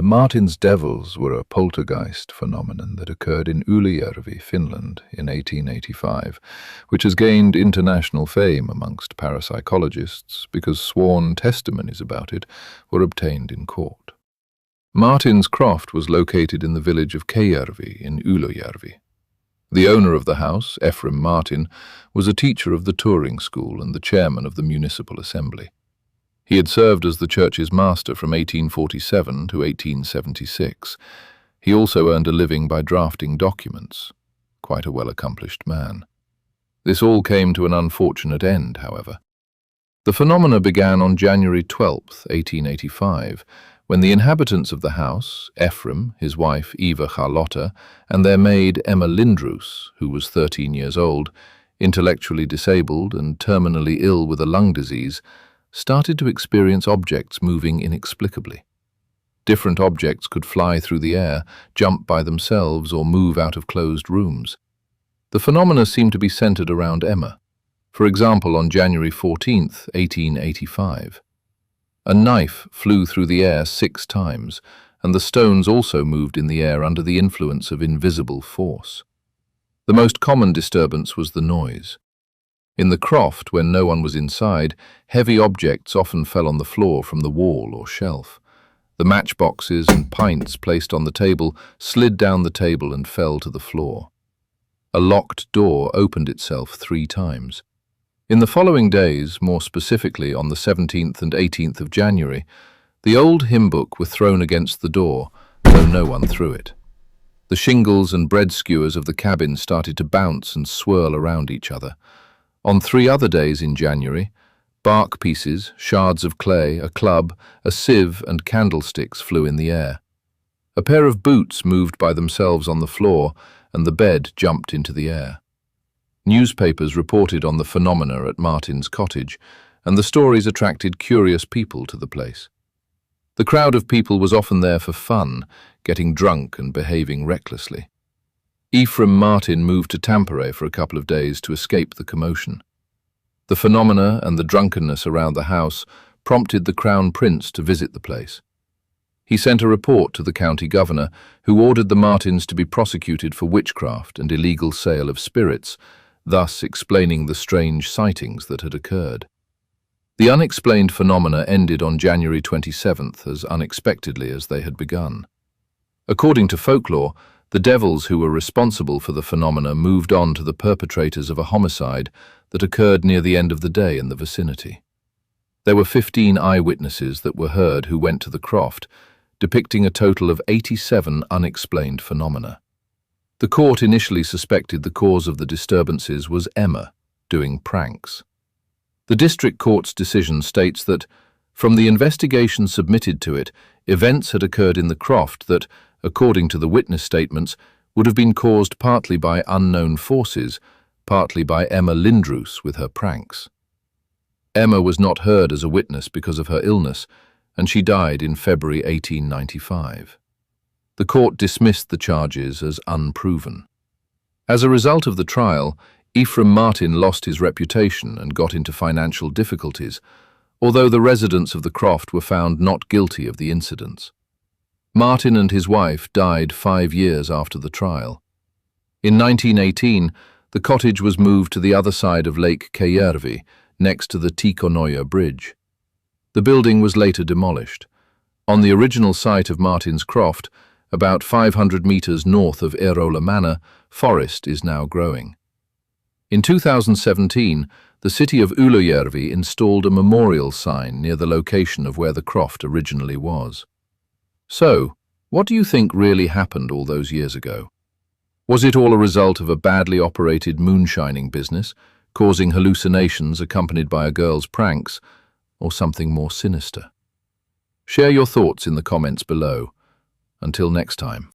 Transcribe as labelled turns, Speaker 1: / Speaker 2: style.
Speaker 1: Martin's devils were a poltergeist phenomenon that occurred in Ylöjärvi, Finland, in 1885, which has gained international fame amongst parapsychologists because sworn testimonies about it were obtained in court. Martin's croft was located in the village of Kejärvi in Ylöjärvi. The owner of the house, Ephraim Martin, was a teacher of the touring school and the chairman of the municipal assembly. He had served as the church's master from 1847 to 1876. He also earned a living by drafting documents. Quite a well-accomplished man. This all came to an unfortunate end, however. The phenomena began on January 12, 1885, when the inhabitants of the house, Ephraim, his wife Eva Charlotta, and their maid Emma Lindroos, who was 13 years old, intellectually disabled and terminally ill with a lung disease, started to experience objects moving inexplicably. Different objects could fly through the air, jump by themselves, or move out of closed rooms. The phenomena seemed to be centered around Emma. For example, on January 14, 1885, a knife flew through the air 6 times, and the stones also moved in the air under the influence of invisible force. The most common disturbance was the noise. In the croft, when no one was inside, heavy objects often fell on the floor from the wall or shelf. The matchboxes and pints placed on the table slid down the table and fell to the floor. A locked door opened itself 3 times. In the following days, more specifically on the 17th and 18th of January, the old hymn book were thrown against the door, though no one threw it. The shingles and bread skewers of the cabin started to bounce and swirl around each other. On 3 other days in January, bark pieces, shards of clay, a club, a sieve and candlesticks flew in the air. A pair of boots moved by themselves on the floor, and the bed jumped into the air. Newspapers reported on the phenomena at Martin's cottage, and the stories attracted curious people to the place. The crowd of people was often there for fun, getting drunk and behaving recklessly. Ephraim Martin moved to Tampere for a couple of days to escape the commotion. The phenomena and the drunkenness around the house prompted the Crown Prince to visit the place. He sent a report to the county governor, who ordered the Martins to be prosecuted for witchcraft and illegal sale of spirits, thus explaining the strange sightings that had occurred. The unexplained phenomena ended on January 27th as unexpectedly as they had begun. According to folklore, the devils who were responsible for the phenomena moved on to the perpetrators of a homicide that occurred near the end of the day in the vicinity. There were 15 eyewitnesses that were heard who went to the croft, depicting a total of 87 unexplained phenomena. The court initially suspected the cause of the disturbances was Emma doing pranks. The district court's decision states that, from the investigation submitted to it, events had occurred in the croft that, according to the witness statements, would have been caused partly by unknown forces, partly by Emma Lindroos with her pranks. Emma was not heard as a witness because of her illness, and she died in February 1895. The court dismissed the charges as unproven. As a result of the trial, Ephraim Martin lost his reputation and got into financial difficulties, although the residents of the croft were found not guilty of the incidents. Martin and his wife died 5 years after the trial. In 1918, the cottage was moved to the other side of Lake Kejärvi, next to the Tikonoja Bridge. The building was later demolished. On the original site of Martin's croft, about 500 meters north of Eerola Manor, forest is now growing. In 2017, the city of Ylöjärvi installed a memorial sign near the location of where the croft originally was. So, what do you think really happened all those years ago? Was it all a result of a badly operated moonshining business, causing hallucinations accompanied by a girl's pranks, or something more sinister? Share your thoughts in the comments below. Until next time.